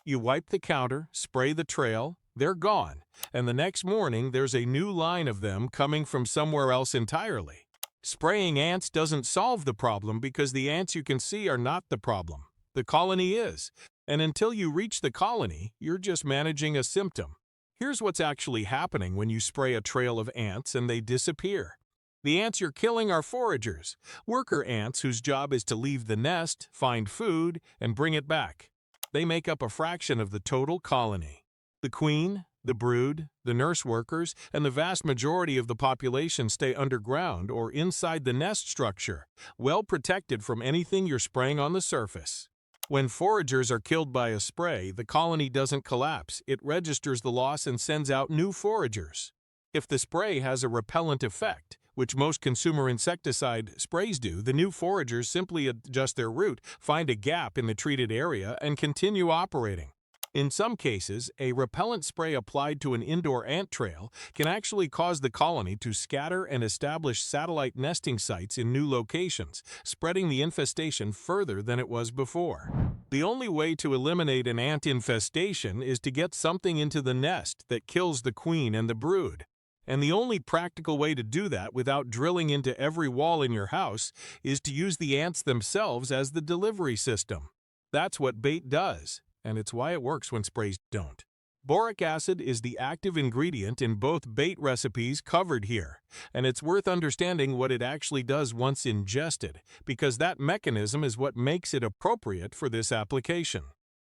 You wipe the counter, spray the trail, they're gone, and the next morning there's a new line of them coming from somewhere else entirely. Spraying ants doesn't solve the problem because the ants you can see are not the problem. The colony is. And until you reach the colony, you're just managing a symptom. Here's what's actually happening when you spray a trail of ants and they disappear. The ants you're killing are foragers, worker ants whose job is to leave the nest, find food, and bring it back. They make up a fraction of the total colony. The queen, the brood, the nurse workers, and the vast majority of the population stay underground or inside the nest structure, well protected from anything you're spraying on the surface. When foragers are killed by a spray, the colony doesn't collapse. It registers the loss and sends out new foragers. If the spray has a repellent effect, which most consumer insecticide sprays do, the new foragers simply adjust their route, find a gap in the treated area, and continue operating. In some cases, a repellent spray applied to an indoor ant trail can actually cause the colony to scatter and establish satellite nesting sites in new locations, spreading the infestation further than it was before. The only way to eliminate an ant infestation is to get something into the nest that kills the queen and the brood. And the only practical way to do that without drilling into every wall in your house is to use the ants themselves as the delivery system. That's what bait does, and it's why it works when sprays don't. Boric acid is the active ingredient in both bait recipes covered here, and it's worth understanding what it actually does once ingested, because that mechanism is what makes it appropriate for this application.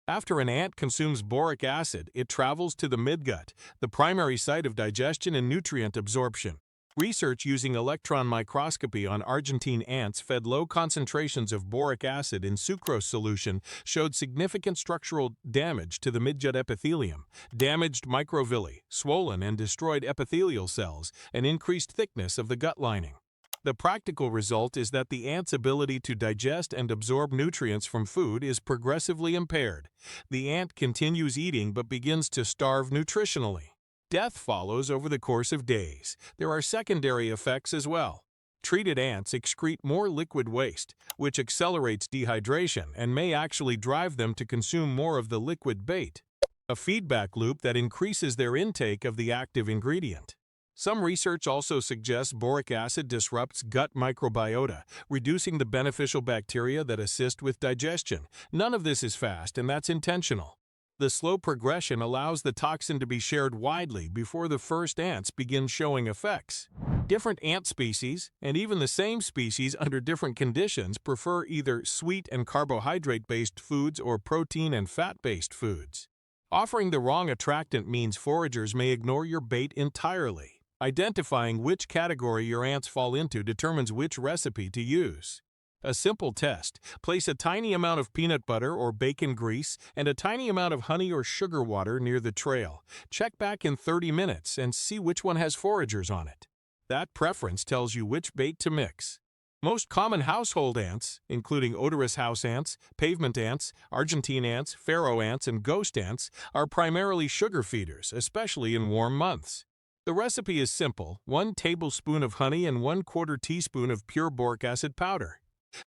After an ant consumes boric acid, it travels to the midgut, the primary site of digestion and nutrient absorption. Research using electron microscopy on Argentine ants fed low concentrations of boric acid in sucrose solution showed significant structural damage to the midgut epithelium, damaged microvilli, swollen and destroyed epithelial cells, and increased thickness of the gut lining. The practical result is that the ant's ability to digest and absorb nutrients from food is progressively impaired. The ant continues eating but begins to starve nutritionally. Death follows over the course of days. There are secondary effects as well. Treated ants excrete more liquid waste, which accelerates dehydration and may actually drive them to consume more of the liquid bait, a feedback loop that increases their intake of the active ingredient. Some research also suggests boric acid disrupts gut microbiota, reducing the beneficial bacteria that assist with digestion. None of this is fast, and that's intentional. The slow progression allows the toxin to be shared widely before the first ants begin showing effects. Different ant species, and even the same species under different conditions, prefer either sweet and carbohydrate-based foods or protein and fat-based foods. Offering the wrong attractant means foragers may ignore your bait entirely. Identifying which category your ants fall into determines which recipe to use. A simple test: place a tiny amount of peanut butter or bacon grease and a tiny amount of honey or sugar water near the trail. Check back in 30 minutes and see which one has foragers on it. That preference tells you which bait to mix. Most common household ants, including odorous house ants, pavement ants, Argentine ants, pharaoh ants, and ghost ants, are primarily sugar feeders, especially in warm months. The recipe is simple: 1 tablespoon of honey and 1/4 teaspoon of pure boric acid powder.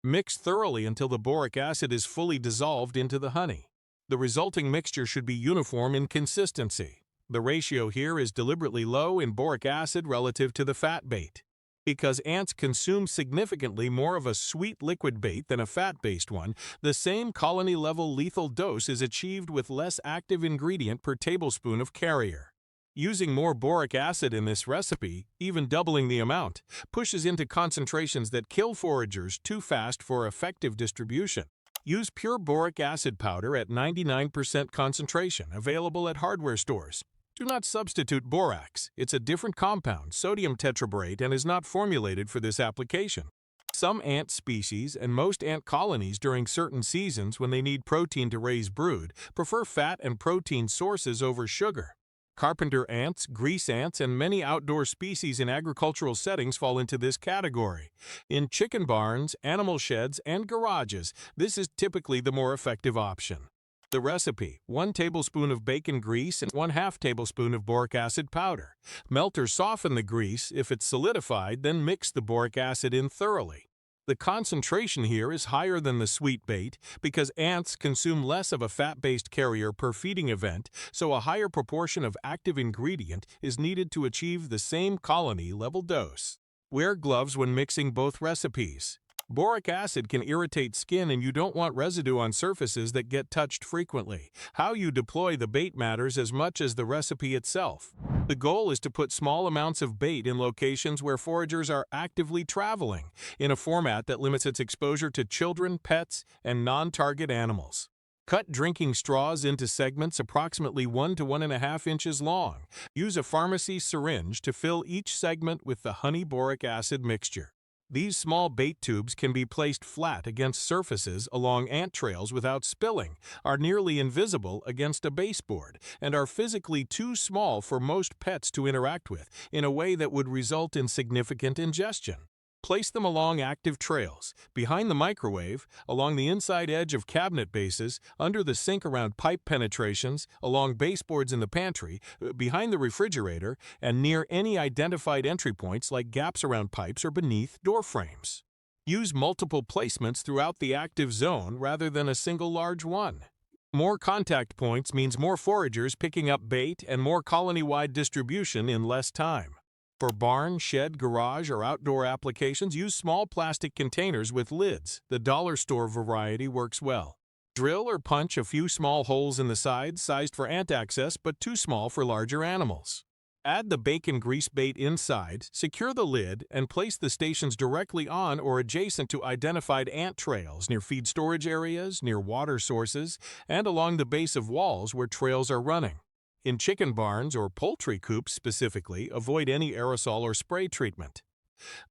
Mix thoroughly until the boric acid is fully dissolved into the honey. The resulting mixture should be uniform in consistency. The ratio here is deliberately low in boric acid relative to the fat bait. Because ants consume significantly more of a sweet liquid bait than a fat-based one, the same colony-level lethal dose is achieved with less active ingredient per tablespoon of carrier. Using more boric acid in this recipe, even doubling the amount, pushes into concentrations that kill foragers too fast for effective distribution. Use pure boric acid powder at 99% concentration, available at hardware stores. Do not substitute borax. It's a different compound, sodium tetraborate, and is not formulated for this application. Some ant species and most ant colonies during certain seasons when they need protein to raise brood prefer fat and protein sources over sugar. Carpenter ants, grease ants, and many outdoor species in agricultural settings fall into this category. In chicken barns, animal sheds, and garages, this is typically the more effective option. The recipe: 1 tablespoon of bacon grease and 1/2 tablespoon of boric acid powder. Melt or soften the grease. If it's solidified, then mix the boric acid in thoroughly. The concentration here is higher than the sweet bait because ants consume less of a fat-based carrier per feeding event, so a higher proportion of active ingredient is needed to achieve the same colony-level dose. Wear gloves when mixing both recipes. Boric acid can irritate skin and you don't want residue on surfaces that get touched frequently. How you deploy the bait matters as much as the recipe itself. The goal is to put small amounts of bait in locations where foragers are actively traveling, in a format that limits its exposure to children, pets, and non-target animals. Cut drinking straws into segments approximately 1 to 1.5 inches long. Use a pharmacy syringe to fill each segment with the honey boric acid mixture. These small bait tubes can be placed flat against surfaces along ant trails without spilling, are nearly invisible against a baseboard, and are physically too small for most pets to interact with in a way that would result in significant ingestion. Place them along active trails, behind the microwave, along the inside edge of cabinet bases, under the sink around pipe penetrations, along baseboards in the pantry, behind the refrigerator, and near any identified entry points like gaps around pipes or beneath door frames. Use multiple placements throughout the active zone rather than a single large one. More contact points means more foragers picking up bait and more colony-wide distribution in less time. For barn, shed, garage, or outdoor applications, use small plastic containers with lids. The dollar store variety works well. Drill or punch a few small holes in the sides, sized for ant access but too small for larger animals. Add the bacon grease bait inside, secure the lid, and place the stations directly on or adjacent to identified ant trails near feed storage areas, near water sources, and along the base of walls where trails are running. In chicken barns or poultry coops specifically, avoid any aerosol or spray treatment.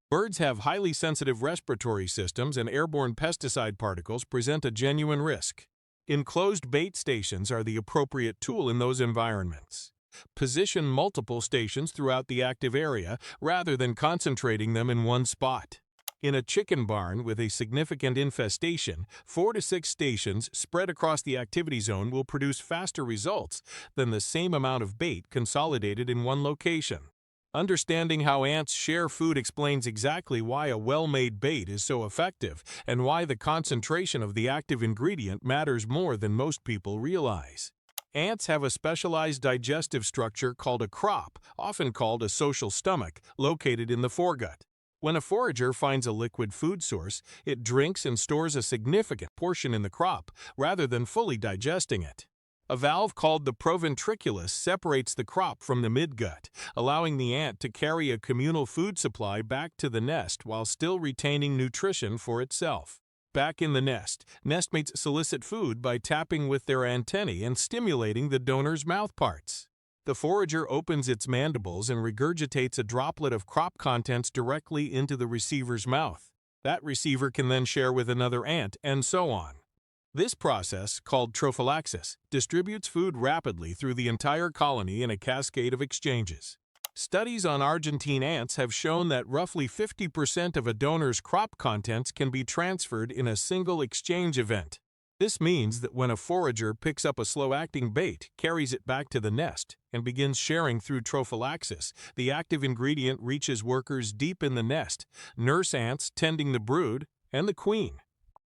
Birds have highly sensitive respiratory systems and airborne pesticide particles present a genuine risk. Enclosed bait stations are the appropriate tool in those environments. Position multiple stations throughout the active area rather than concentrating them in one spot. In a chicken barn with a significant infestation, 4 to 6 stations spread across the activity zone will produce faster results than the same amount of bait consolidated in one location. Understanding how ants share food explains exactly why a well-made bait is so effective and why the concentration of the active ingredient matters more than most people realize. Ants have a specialized digestive structure called a crop, often called a social stomach, located in the foregut. When a forager finds a liquid food source, it drinks and stores a significant portion in the crop, rather than fully digesting it. A valve called the proventriculus separates the crop from the midgut, allowing the ant to carry a communal food supply back to the nest while still retaining nutrition for itself. Back in the nest, nestmates solicit food by tapping with their antennae and stimulating the donor's mouthparts. The forager opens its mandibles and regurgitates a droplet of crop contents directly into the receiver's mouth. That receiver can then share with another ant, and so on. This process, called trophallaxis, distributes food rapidly through the entire colony in a cascade of exchanges. Studies on Argentine ants have shown that roughly 50% of a donor's crop contents can be transferred in a single exchange event. This means that when a forager picks up a slow-acting bait, carries it back to the nest, and begins sharing through trophallaxis, the active ingredient reaches workers deep in the nest, nurse ants tending the brood, and the queen,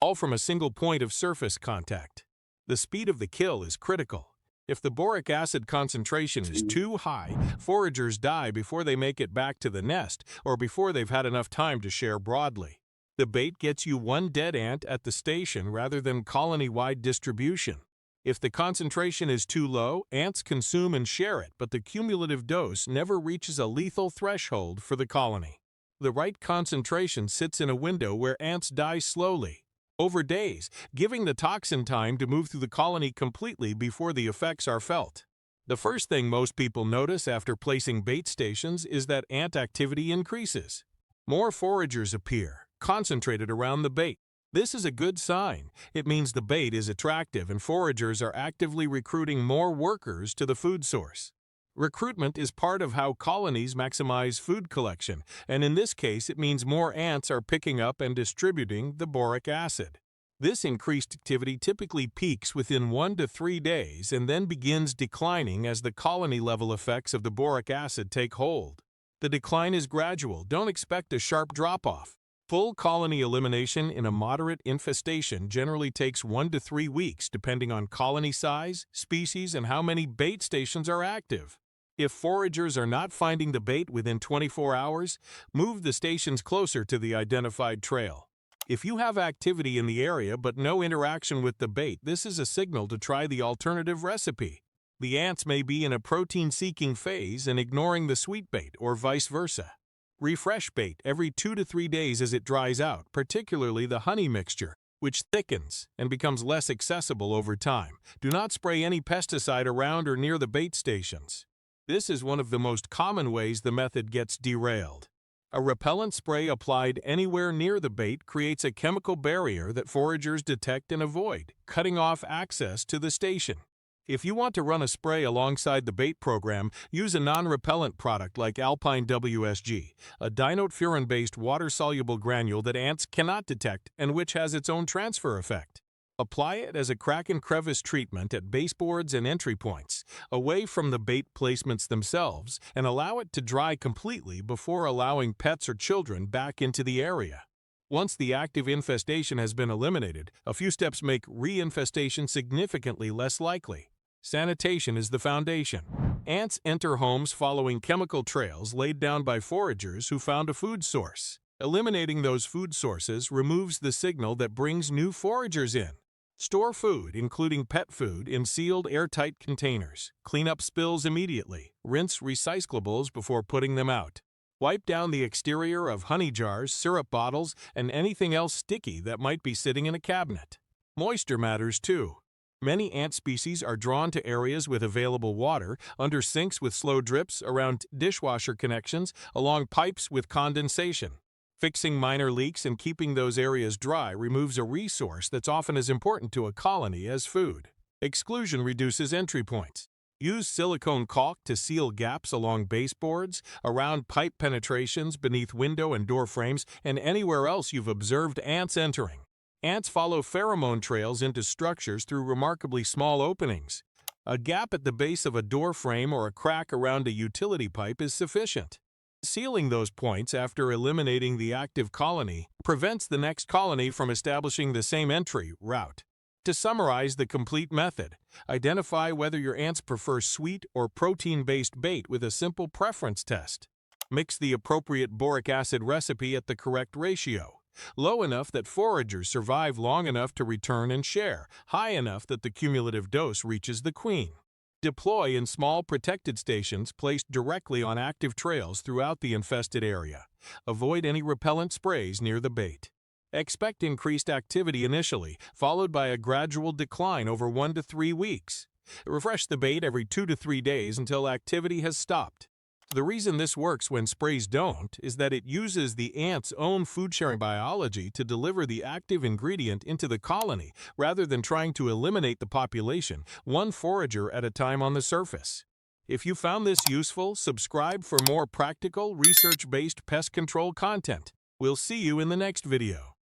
all from a single point of surface contact. The speed of the kill is critical. If the boric acid concentration is too high, foragers die before they make it back to the nest or before they've had enough time to share broadly. The bait gets you one dead ant at the station rather than colony-wide distribution. If the concentration is too low, ants consume and share it, but the cumulative dose never reaches a lethal threshold for the colony. The right concentration sits in a window where ants die slowly, over days, giving the toxin time to move through the colony completely before the effects are felt. The first thing most people notice after placing bait stations is that ant activity increases. More foragers appear, concentrated around the bait. This is a good sign. It means the bait is attractive and foragers are actively recruiting more workers to the food source. Recruitment is part of how colonies maximize food collection, and in this case it means more ants are picking up and distributing the boric acid. This increased activity typically peaks within 1 to 3 days and then begins declining as the colony-level effects of the boric acid take hold. The decline is gradual. Don't expect a sharp drop-off. Full colony elimination in a moderate infestation generally takes 1 to 3 weeks depending on colony size, species, and how many bait stations are active. If foragers are not finding the bait within 24 hours, move the stations closer to the identified trail. If you have activity in the area but no interaction with the bait, this is a signal to try the alternative recipe. The ants may be in a protein-seeking phase and ignoring the sweet bait, or vice versa. Refresh bait every 2 to 3 days as it dries out, particularly the honey mixture, which thickens and becomes less accessible over time. Do not spray any pesticide around or near the bait stations. This is one of the most common ways the method gets derailed. A repellent spray applied anywhere near the bait creates a chemical barrier that foragers detect and avoid, cutting off access to the station. If you want to run a spray alongside the bait program, use a non-repellent product like Alpine WSG, a dinotfuran-based water-soluble granule that ants cannot detect and which has its own transfer effect. Apply it as a crack and crevice treatment at baseboards and entry points, away from the bait placements themselves, and allow it to dry completely before allowing pets or children back into the area. Once the active infestation has been eliminated, a few steps make reinfestation significantly less likely. Sanitation is the foundation. Ants enter homes following chemical trails laid down by foragers who found a food source. Eliminating those food sources removes the signal that brings new foragers in. Store food, including pet food, in sealed airtight containers. Clean up spills immediately. Rinse recyclables before putting them out. Wipe down the exterior of honey jars, syrup bottles, and anything else sticky that might be sitting in a cabinet. Moisture matters too. Many ant species are drawn to areas with available water, under sinks with slow drips, around dishwasher connections, along pipes with condensation. Fixing minor leaks and keeping those areas dry removes a resource that's often as important to a colony as food. Exclusion reduces entry points. Use silicone caulk to seal gaps along baseboards, around pipe penetrations, beneath window and door frames, and anywhere else you've observed ants entering. Ants follow pheromone trails into structures through remarkably small openings. A gap at the base of a door frame or a crack around a utility pipe is sufficient. Sealing those points after eliminating the active colony prevents the next colony from establishing the same entry route. To summarize the complete method, identify whether your ants prefer sweet or protein-based bait with a simple preference test. Mix the appropriate boric acid recipe at the correct ratio. Low enough that foragers survive long enough to return and share, high enough that the cumulative dose reaches the queen. Deploy in small protected stations placed directly on active trails throughout the infested area. Avoid any repellent sprays near the bait. Expect increased activity initially, followed by a gradual decline over 1 to 3 weeks. Refresh the bait every 2 to 3 days until activity has stopped. The reason this works when sprays don't is that it uses the ant's own food-sharing biology to deliver the active ingredient into the colony rather than trying to eliminate the population, one forager at a time on the surface. If you found this useful, subscribe for more practical, research-based pest control content. We'll see you in the next video.